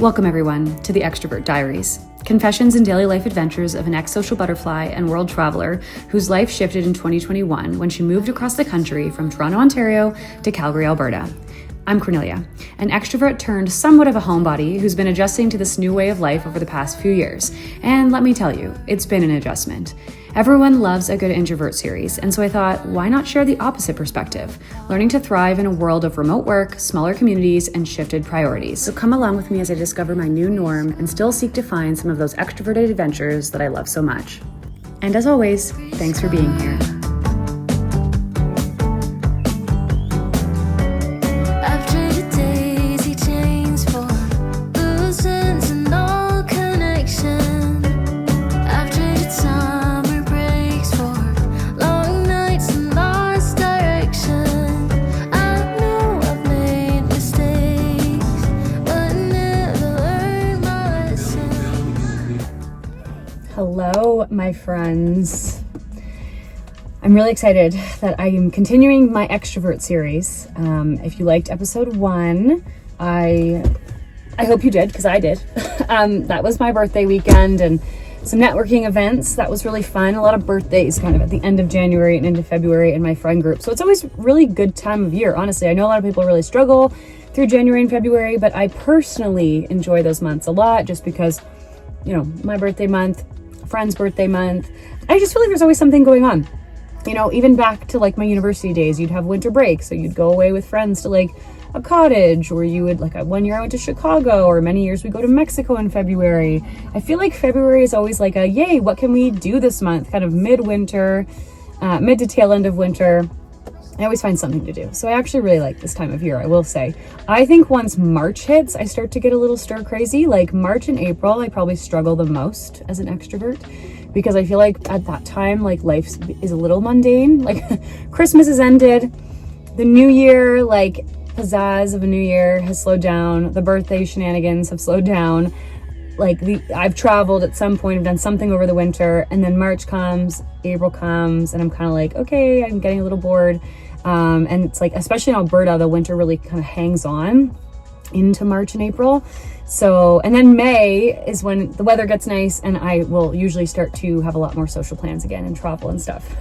Welcome everyone to the Extrovert Diaries, confessions and daily life adventures of an ex-social butterfly and world traveler whose life shifted in 2021 when she moved across the country from Toronto, Ontario to Calgary, Alberta. I'm Cornelia, an extrovert turned somewhat of a homebody who's been adjusting to this new way of life over the past few years. And let me tell you, it's been an adjustment. Everyone loves a good introvert series, and so I thought, why not share the opposite perspective, learning to thrive in a world of remote work, smaller communities, and shifted priorities. So come along with me as I discover my new norm and still seek to find some of those extroverted adventures that I love so much. And as always, thanks for being here. Hello, my friends. I'm really excited that I am continuing my extrovert series. If you liked episode 1, I hope you did, because I did. That was my birthday weekend and some networking events. That was really fun. A lot of birthdays kind of at the end of January and into February in my friend group. So it's always really good time of year. Honestly, I know a lot of people really struggle through January and February, but I personally enjoy those months a lot just because, you know, my birthday month, friend's birthday month. I just feel like there's always something going on. You know, even back to like my university days, you'd have winter break. So you'd go away with friends to like a cottage, or you would like one year I went to Chicago, or many years we go to Mexico in February. I feel like February is always like a, yay, what can we do this month? Kind of mid-winter, mid to tail end of winter. I always find something to do. So I actually really like this time of year, I will say. I think once March hits, I start to get a little stir crazy. Like March and April, I probably struggle the most as an extrovert because I feel like at that time, like life is a little mundane. Like Christmas has ended. The new year, like pizzazz of a new year has slowed down. The birthday shenanigans have slowed down. Like I've traveled at some point, I've done something over the winter, and then March comes, April comes, and I'm kind of like, okay, I'm getting a little bored. And it's like, especially in Alberta, the winter really kind of hangs on into March and April. So, and then May is when the weather gets nice and I will usually start to have a lot more social plans again and travel and stuff.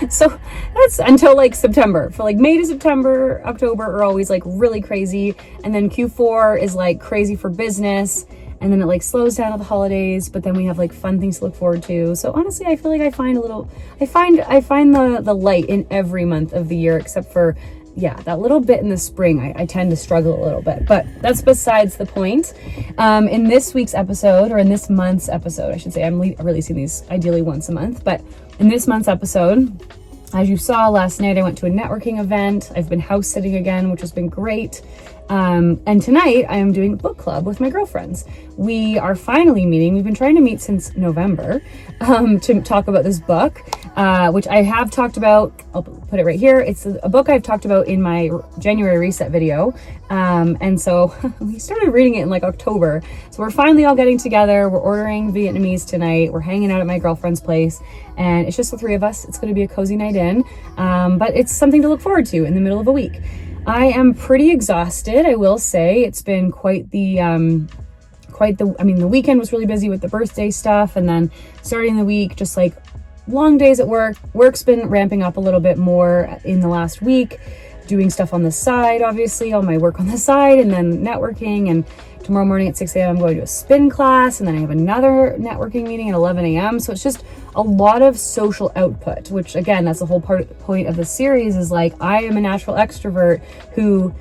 So that's until like September. For like May to September, October are always like really crazy. And then Q4 is like crazy for business. And then it like slows down at the holidays, but then we have like fun things to look forward to. So honestly, I feel like I find the light in every month of the year, except for, yeah, that little bit in the spring, I tend to struggle a little bit, but that's besides the point. In this week's episode, or in this month's episode, I should say, I'm releasing these ideally once a month, but in this month's episode, as you saw last night, I went to a networking event. I've been house sitting again, which has been great. And tonight I am doing book club with my girlfriends. We are finally meeting. We've been trying to meet since November, to talk about this book, which I have talked about. I'll put it right here. It's a book I've talked about in my January reset video. And so we started reading it in like October. So we're finally all getting together. We're ordering Vietnamese tonight. We're hanging out at my girlfriend's place, and it's just the 3 of us. It's going to be a cozy night in. But it's something to look forward to in the middle of a week. I am pretty exhausted, I will say. It's been the weekend was really busy with the birthday stuff, and then starting the week, just like long days at work. Work's been ramping up a little bit more in the last week, doing stuff on the side, obviously, all my work on the side, and then networking. And tomorrow morning at 6 a.m. I'm going to a spin class, and then I have another networking meeting at 11 a.m. So it's just a lot of social output, which again, that's the whole point of the series, is like, I am a natural extrovert who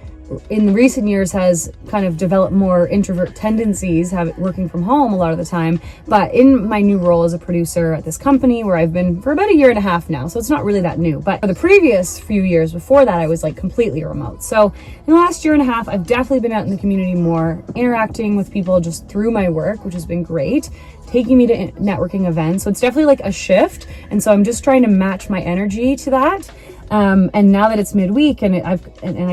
in recent years has kind of developed more introvert tendencies, working from home a lot of the time. But in my new role as a producer at this company, where I've been for about a year and a half now, so it's not really that new. But for the previous few years before that, I was like completely remote. So in the last year and a half, I've definitely been out in the community more, interacting with people just through my work, which has been great, taking me to networking events. So it's definitely like a shift. And so I'm just trying to match my energy to that. And now that it's midweek and I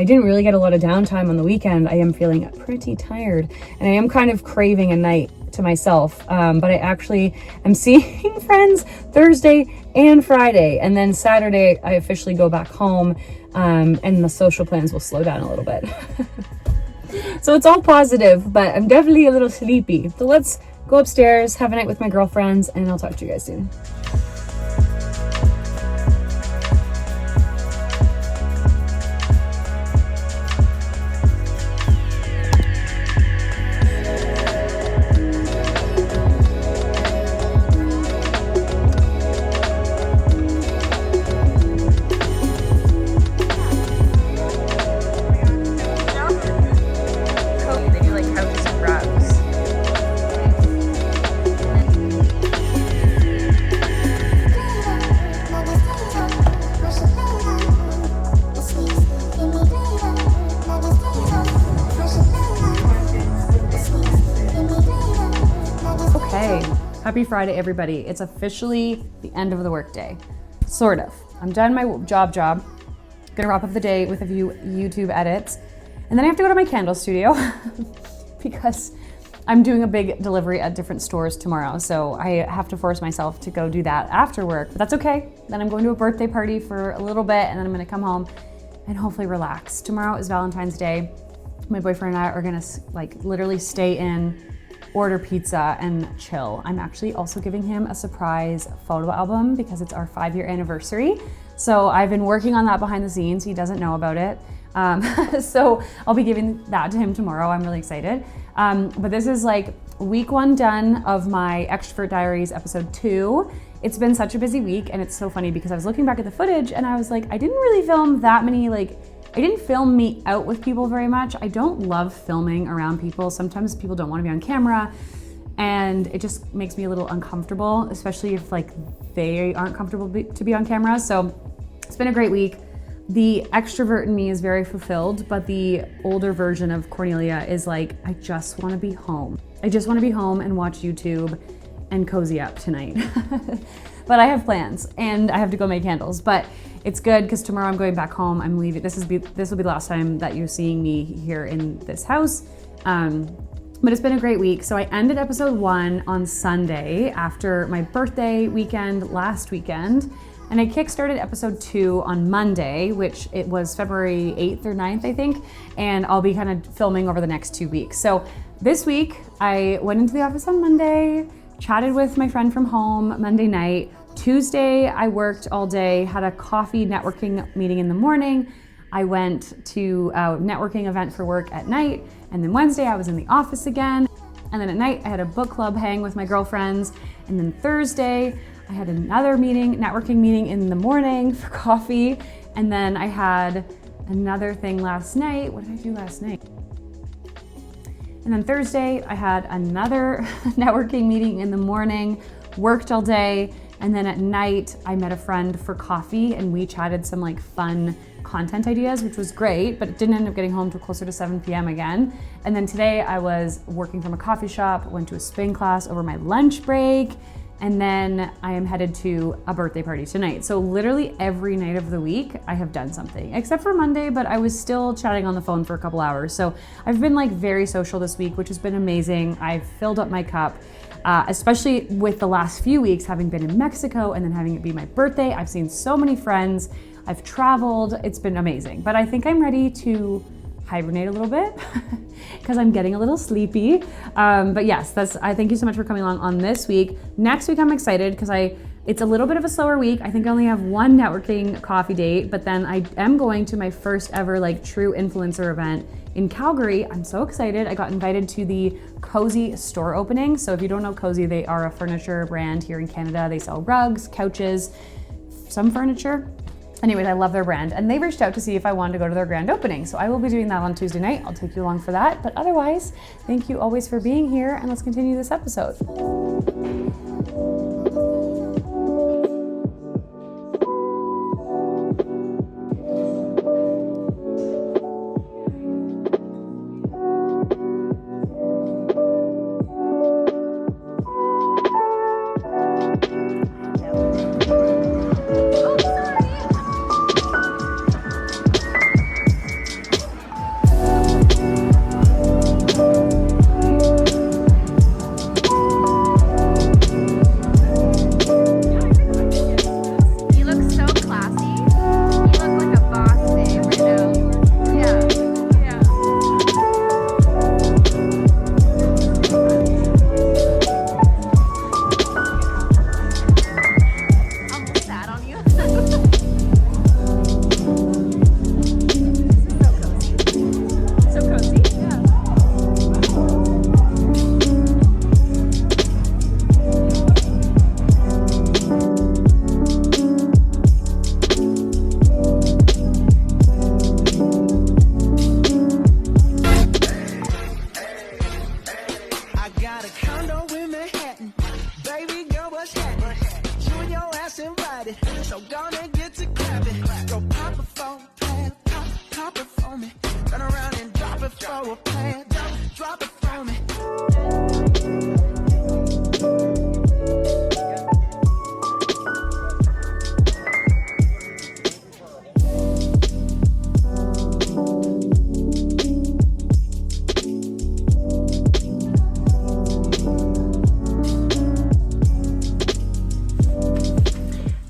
didn't really get a lot of downtime on the weekend, I am feeling pretty tired, and I am kind of craving a night to myself. But I actually am seeing friends Thursday and Friday, and then Saturday I officially go back home, and the social plans will slow down a little bit. So it's all positive, but I'm definitely a little sleepy. So let's go upstairs, have a night with my girlfriends, and I'll talk to you guys soon. Happy Friday, everybody. It's officially the end of the workday. Sort of. I'm done my job. Gonna wrap up the day with a few YouTube edits. And then I have to go to my candle studio because I'm doing a big delivery at different stores tomorrow. So I have to force myself to go do that after work, but that's okay. Then I'm going to a birthday party for a little bit and then I'm gonna come home and hopefully relax. Tomorrow is Valentine's Day. My boyfriend and I are gonna literally stay in, order pizza and chill. I'm actually also giving him a surprise photo album because it's our 5-year anniversary. So I've been working on that behind the scenes. He doesn't know about it. So I'll be giving that to him tomorrow. I'm really excited. But this is like week 1 done of my Extrovert Diaries episode 2. It's been such a busy week and it's so funny because I was looking back at the footage and I was like, I didn't really film that many I didn't film me out with people very much. I don't love filming around people. Sometimes people don't want to be on camera and it just makes me a little uncomfortable, especially if they aren't comfortable to be on camera. So it's been a great week. The extrovert in me is very fulfilled, but the older version of Cornelia is like, I just want to be home. I just want to be home and watch YouTube and cozy up tonight. But I have plans and I have to go make candles, but it's good because tomorrow I'm going back home. I'm leaving. This will be the last time that you're seeing me here in this house. But it's been a great week. So I ended episode 1 on Sunday after my birthday weekend last weekend. And I kickstarted episode 2 on Monday, which it was February 8th or 9th, I think. And I'll be kind of filming over the next 2 weeks. So this week I went into the office on Monday, chatted with my friend from home Monday night. Tuesday, I worked all day, had a coffee networking meeting in the morning. I went to a networking event for work at night. And then Wednesday, I was in the office again. And then at night, I had a book club hang with my girlfriends. And then Thursday, I had another networking meeting in the morning for coffee. And then I had another thing last night. What did I do last night? And then Thursday, I had another networking meeting in the morning, worked all day. And then at night, I met a friend for coffee and we chatted some fun content ideas, which was great, but it didn't end up getting home till closer to 7 p.m. again. And then today I was working from a coffee shop, went to a spin class over my lunch break, and then I am headed to a birthday party tonight. So literally every night of the week, I have done something, except for Monday, but I was still chatting on the phone for a couple hours. So I've been very social this week, which has been amazing. I've filled up my cup. Especially with the last few weeks having been in Mexico and then having it be my birthday. I've seen so many friends, I've traveled, it's been amazing. But I think I'm ready to hibernate a little bit because I'm getting a little sleepy. But yes, I thank you so much for coming along on this week. Next week I'm excited because it's a little bit of a slower week. I think I only have 1 networking coffee date, but then I am going to my first ever true influencer event in Calgary. I'm so excited. I got invited to the Cozy store opening. So if you don't know Cozy, they are a furniture brand here in Canada. They sell rugs, couches, some furniture. Anyways, I love their brand and they reached out to see if I wanted to go to their grand opening. So I will be doing that on Tuesday night. I'll take you along for that. But otherwise, thank you always for being here and let's continue this episode. got a condo in Manhattan. Baby girl, what's happening? You and your ass invited, so gonna get to clapping. Go pop it for a plan, pop it for me. Turn around and drop it for a plan, drop it for me.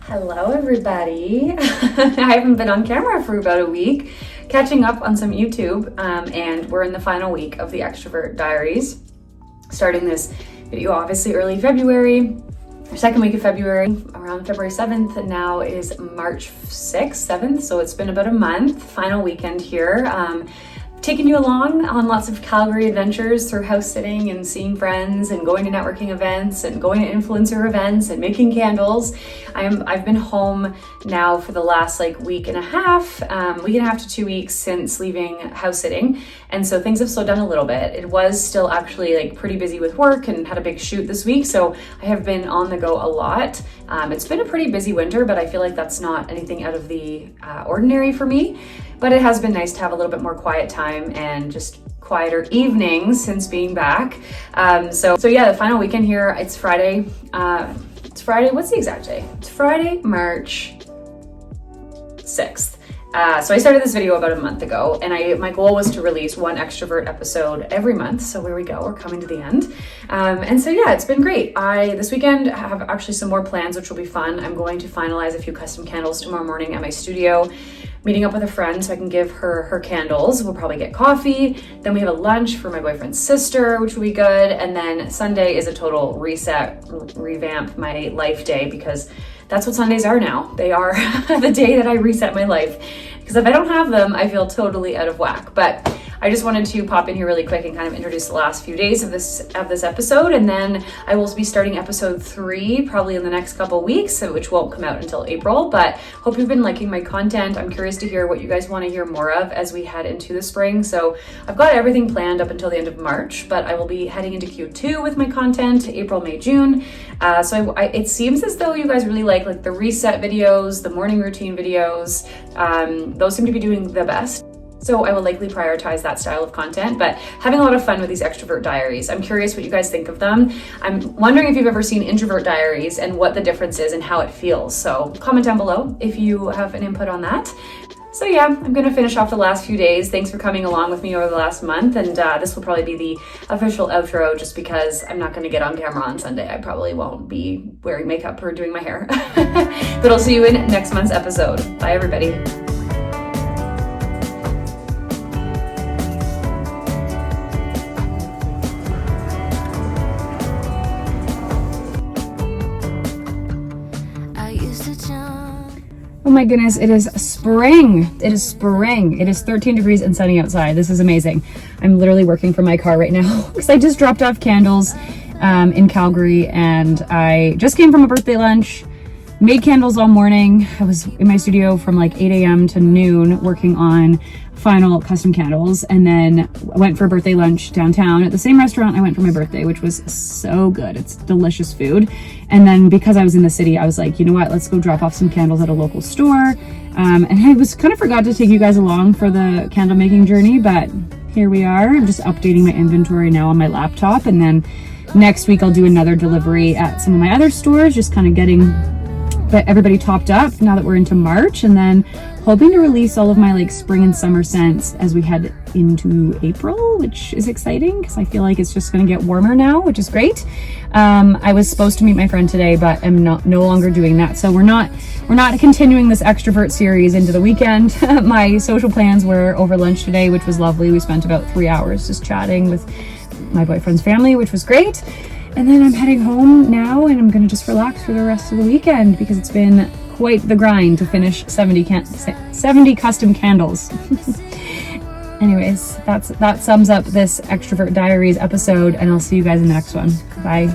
Hello everybody. I haven't been on camera for about a week, catching up on some YouTube, and we're in the final week of the Extrovert Diaries. Starting this video obviously early February, second week of February, around February 7th, and now is March 6th, 7th, so it's been about a month, final weekend here. Taking you along on lots of Calgary adventures through house sitting and seeing friends and going to networking events and going to influencer events and making candles. I've been home now for the last week and a half to 2 weeks since leaving house sitting, and so things have slowed down a little bit. It was still actually pretty busy with work and had a big shoot this week, so I have been on the go a lot. It's been a pretty busy winter, but I feel like that's not anything out of the ordinary for me. But it has been nice to have a little bit more quiet time and just quieter evenings since being back. So yeah, the final weekend here, it's Friday. What's the exact day? It's Friday, March 6th. So I started this video about a month ago, and my goal was to release one extrovert episode every month. So here we go, we're coming to the end. And so yeah, it's been great. This weekend have actually some more plans, which will be fun. I'm going to finalize a few custom candles tomorrow morning at my studio, meeting up with a friend so I can give her candles. We'll probably get coffee. Then we have a lunch for my boyfriend's sister, which will be good. And then Sunday is a total reset, revamp my life day, because that's what Sundays are now. They are the day that I reset my life. Because if I don't have them, I feel totally out of whack. But I just wanted to pop in here really quick and kind of introduce the last few days of this episode, and then I will be starting episode 3 probably in the next couple weeks, which won't come out until April. But hope you've been liking my content. I'm curious to hear what you guys want to hear more of as we head into the spring. So I've got everything planned up until the end of March, but I will be heading into Q2 with my content, April, May, June. So it seems as though you guys really like the reset videos, the morning routine videos. Those seem to be doing the best. So I will likely prioritize that style of content, but having a lot of fun with these Extrovert Diaries. I'm curious what you guys think of them. I'm wondering if you've ever seen Introvert Diaries and what the difference is and how it feels. So comment down below if you have an input on that. So yeah, I'm gonna finish off the last few days. Thanks for coming along with me over the last month, and this will probably be the official outro just because I'm not gonna get on camera on Sunday. I probably won't be wearing makeup or doing my hair. But I'll see you in next month's episode. Bye everybody. Oh my goodness, it is spring. It is spring. It is 13 degrees and sunny outside. This is amazing. I'm literally working from my car right now because I just dropped off candles in Calgary, and I just came from a birthday lunch, made candles all morning. I was in my studio from 8 a.m. to noon working on final custom candles, and then went for a birthday lunch downtown at the same restaurant I went for my birthday, which was so good. It's delicious food. And then because I was in the city, I was like, you know what, let's go drop off some candles at a local store. And I kind of forgot to take you guys along for the candle making journey, but here we are. I'm just updating my inventory now on my laptop, and then next week I'll do another delivery at some of my other stores, just kind of getting everybody topped up now that we're into March, and then hoping to release all of my spring and summer scents as we head into April, which is exciting because I feel like it's just going to get warmer now, which is great. I was supposed to meet my friend today, but I'm no longer doing that. So we're not continuing this extrovert series into the weekend. My social plans were over lunch today, which was lovely. We spent about 3 hours just chatting with my boyfriend's family, which was great. And then I'm heading home now, and I'm going to just relax for the rest of the weekend because it's been quite the grind to finish 70 custom candles. Anyways, that sums up this Extrovert Diaries episode, and I'll see you guys in the next one. Bye.